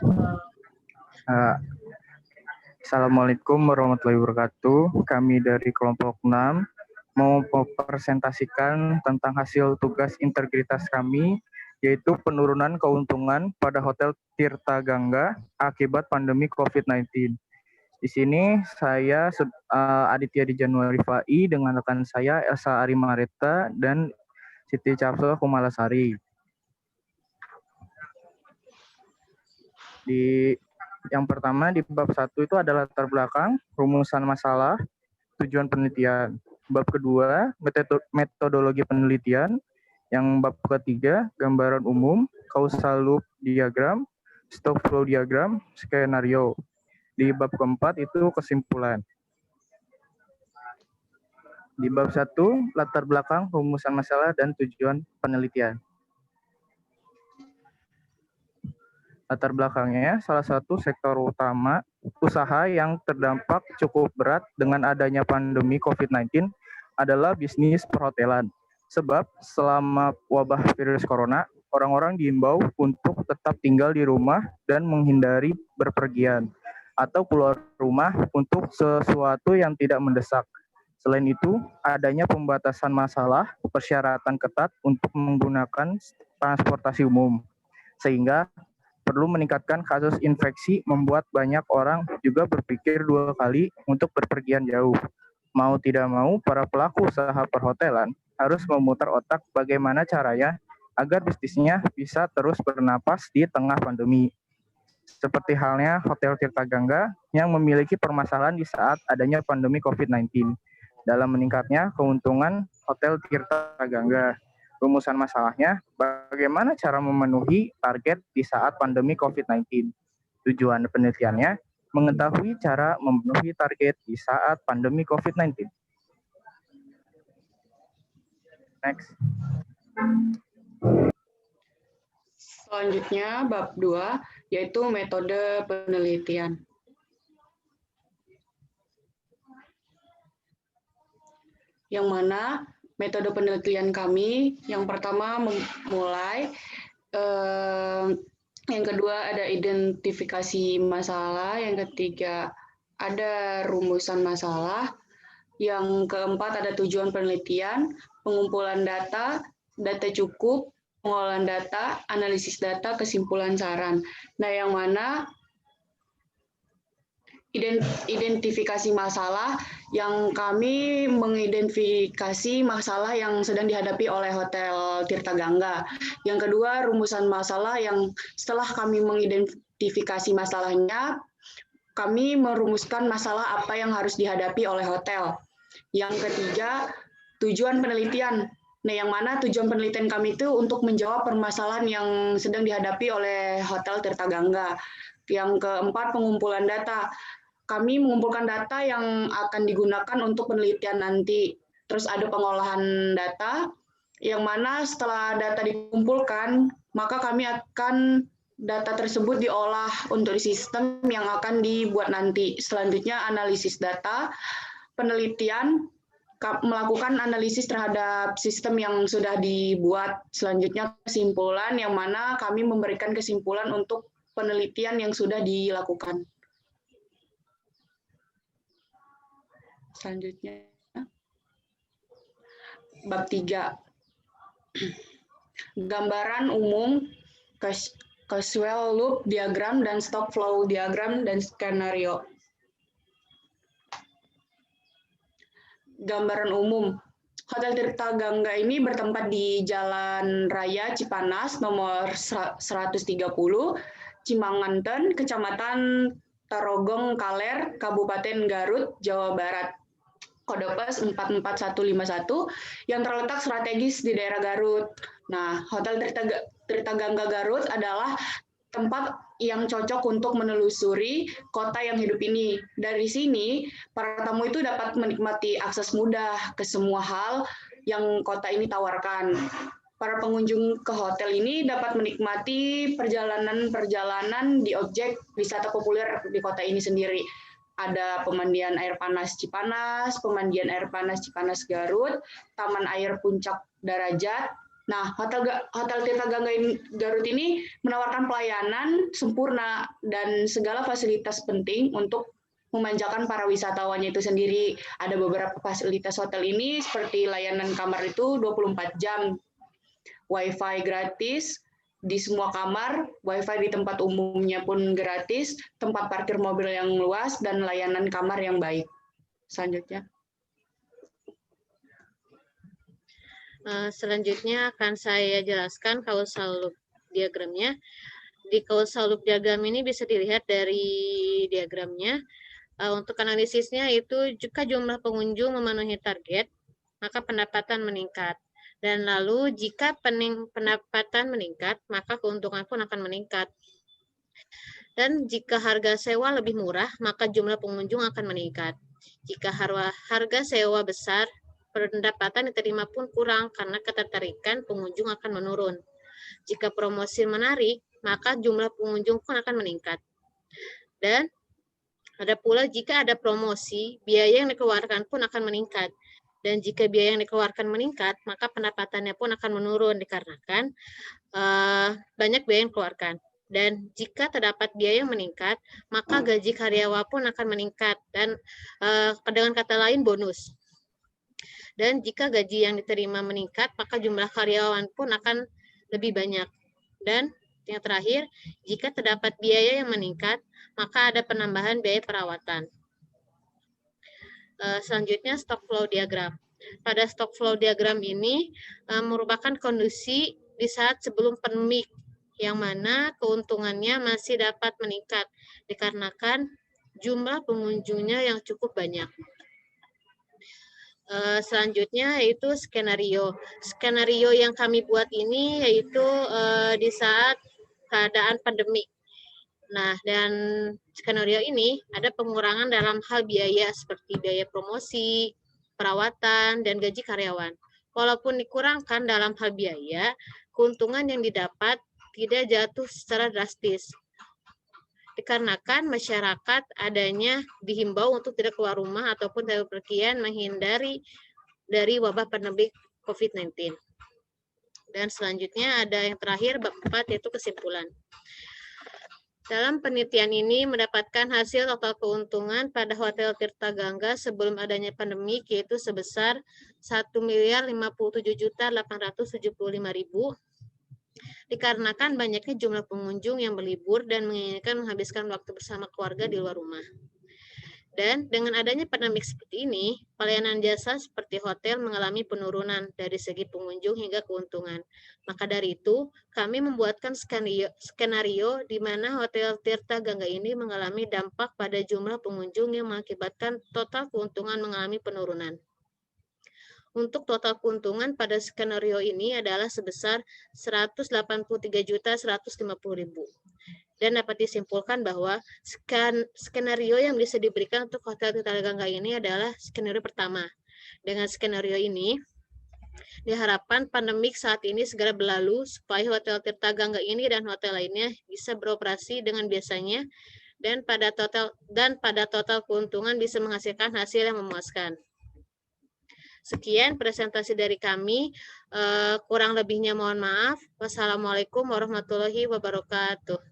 Uh, Assalamualaikum warahmatullahi wabarakatuh. Kami dari kelompok 6 mau mempresentasikan tentang hasil tugas integritas kami, yaitu penurunan keuntungan pada Hotel Tirta Gangga akibat pandemi COVID-19. Di sini saya Aditya di Januari Fai dengan rekan saya Elsa Arimareta dan Siti Capsule Kumalasari. Yang pertama di bab 1 itu adalah latar belakang, rumusan masalah, tujuan penelitian. Bab kedua, metodologi penelitian. Yang bab ketiga, gambaran umum, causal loop diagram, stock flow diagram, skenario. Di bab keempat itu kesimpulan. Di bab 1, latar belakang, rumusan masalah, dan tujuan penelitian. Latar belakangnya, salah satu sektor utama usaha yang terdampak cukup berat dengan adanya pandemi COVID-19 adalah bisnis perhotelan. Sebab selama wabah virus corona, orang-orang diimbau untuk tetap tinggal di rumah dan menghindari berpergian atau keluar rumah untuk sesuatu yang tidak mendesak. Selain itu, adanya pembatasan masalah persyaratan ketat untuk menggunakan transportasi umum, sehingga perlu meningkatkan kasus infeksi membuat banyak orang juga berpikir 2 kali untuk berpergian jauh. Mau tidak mau, para pelaku usaha perhotelan harus memutar otak bagaimana caranya agar bisnisnya bisa terus bernapas di tengah pandemi. Seperti halnya Hotel Tirta Gangga yang memiliki permasalahan di saat adanya pandemi COVID-19. Dalam meningkatnya keuntungan Hotel Tirta Gangga. Rumusan masalahnya, bagaimana cara memenuhi target di saat pandemi COVID-19. Tujuan penelitiannya, mengetahui cara memenuhi target di saat pandemi COVID-19. Next. Selanjutnya, bab 2, yaitu metode penelitian. Yang mana metode penelitian kami, yang pertama memulai, yang kedua ada identifikasi masalah, yang ketiga ada rumusan masalah, yang keempat ada tujuan penelitian, pengumpulan data, data cukup, pengolahan data, analisis data, kesimpulan saran. Nah, yang mana identifikasi masalah, yang kami mengidentifikasi masalah yang sedang dihadapi oleh Hotel Tirta Gangga. Yang kedua, rumusan masalah, yang setelah kami mengidentifikasi masalahnya, kami merumuskan masalah apa yang harus dihadapi oleh hotel. Yang ketiga, tujuan penelitian. Nah, yang mana tujuan penelitian kami itu untuk menjawab permasalahan yang sedang dihadapi oleh Hotel Tirta Gangga. Yang keempat, pengumpulan data. Kami mengumpulkan data yang akan digunakan untuk penelitian nanti. Terus ada pengolahan data, yang mana setelah data dikumpulkan, maka kami akan data tersebut diolah untuk sistem yang akan dibuat nanti. Selanjutnya analisis data, penelitian, melakukan analisis terhadap sistem yang sudah dibuat. Selanjutnya kesimpulan, yang mana kami memberikan kesimpulan untuk penelitian yang sudah dilakukan. Selanjutnya, bab 3. Gambaran umum, causal loop diagram, dan stock flow diagram, dan skenario. Gambaran umum. Hotel Tirta Gangga ini bertempat di Jalan Raya Cipanas nomor 130, Cimanganten, Kecamatan Tarogong Kaler, Kabupaten Garut, Jawa Barat. Kode pos 44151 yang terletak strategis di daerah Garut. Nah, Hotel Tirta Gangga Garut adalah tempat yang cocok untuk menelusuri kota yang hidup ini. Dari sini, para tamu itu dapat menikmati akses mudah ke semua hal yang kota ini tawarkan. Para pengunjung ke hotel ini dapat menikmati perjalanan-perjalanan di objek wisata populer di kota ini sendiri. Ada pemandian air panas Cipanas, pemandian air panas Cipanas Garut, Taman Air Puncak Darajat, Nah, Hotel Tirta Gangga Garut ini menawarkan pelayanan sempurna dan segala fasilitas penting untuk memanjakan para wisatawannya itu sendiri. Ada beberapa fasilitas hotel ini seperti layanan kamar itu 24 jam, Wi-Fi gratis di semua kamar, Wi-Fi di tempat umumnya pun gratis, tempat parkir mobil yang luas, dan layanan kamar yang baik. Selanjutnya. Selanjutnya akan saya jelaskan causal loop diagramnya. Di causal loop diagram ini bisa dilihat dari diagramnya. Untuk analisisnya itu jika jumlah pengunjung memenuhi target, maka pendapatan meningkat. Dan lalu jika pendapatan meningkat, maka keuntungan pun akan meningkat. Dan jika harga sewa lebih murah, maka jumlah pengunjung akan meningkat. Jika harga sewa besar, pendapatan diterima pun kurang karena ketertarikan pengunjung akan menurun. Jika promosi menarik, maka jumlah pengunjung pun akan meningkat. Dan ada pula jika ada promosi, biaya yang dikeluarkan pun akan meningkat. Dan jika biaya yang dikeluarkan meningkat, maka pendapatannya pun akan menurun dikarenakan banyak biaya yang dikeluarkan. Dan jika terdapat biaya yang meningkat, maka gaji karyawan pun akan meningkat. Dan dengan kata lain bonus. Dan jika gaji yang diterima meningkat, maka jumlah karyawan pun akan lebih banyak. Dan yang terakhir, jika terdapat biaya yang meningkat, maka ada penambahan biaya perawatan. Selanjutnya, stock flow diagram. Pada stock flow diagram ini merupakan kondisi di saat sebelum pandemi, yang mana keuntungannya masih dapat meningkat, dikarenakan jumlah pengunjungnya yang cukup banyak. Selanjutnya yaitu skenario. Skenario yang kami buat ini yaitu di saat keadaan pandemi. Nah, dan skenario ini ada pengurangan dalam hal biaya seperti biaya promosi, perawatan, dan gaji karyawan. Walaupun dikurangkan dalam hal biaya, keuntungan yang didapat tidak jatuh secara drastis. Dikarenakan masyarakat adanya dihimbau untuk tidak keluar rumah ataupun tidak bepergian menghindari dari wabah pandemi COVID-19. Dan selanjutnya ada yang terakhir, bab 4, yaitu kesimpulan. Dalam penelitian ini mendapatkan hasil total keuntungan pada Hotel Tirta Gangga sebelum adanya pandemi yaitu sebesar 1.057.875.000 dikarenakan banyaknya jumlah pengunjung yang berlibur dan menginginkan menghabiskan waktu bersama keluarga di luar rumah. Dan dengan adanya pandemi seperti ini, pelayanan jasa seperti hotel mengalami penurunan dari segi pengunjung hingga keuntungan. Maka dari itu, kami membuatkan skenario di mana Hotel Tirta Gangga ini mengalami dampak pada jumlah pengunjung yang mengakibatkan total keuntungan mengalami penurunan. Untuk total keuntungan pada skenario ini adalah sebesar 183.150.000. Dan dapat disimpulkan bahwa skenario yang bisa diberikan untuk Hotel Tirta Gangga ini adalah skenario pertama. Dengan skenario ini, diharapkan pandemik saat ini segera berlalu supaya Hotel Tirta Gangga ini dan hotel lainnya bisa beroperasi dengan biasanya dan pada total keuntungan bisa menghasilkan hasil yang memuaskan. Sekian presentasi dari kami, kurang lebihnya mohon maaf. Wassalamualaikum warahmatullahi wabarakatuh.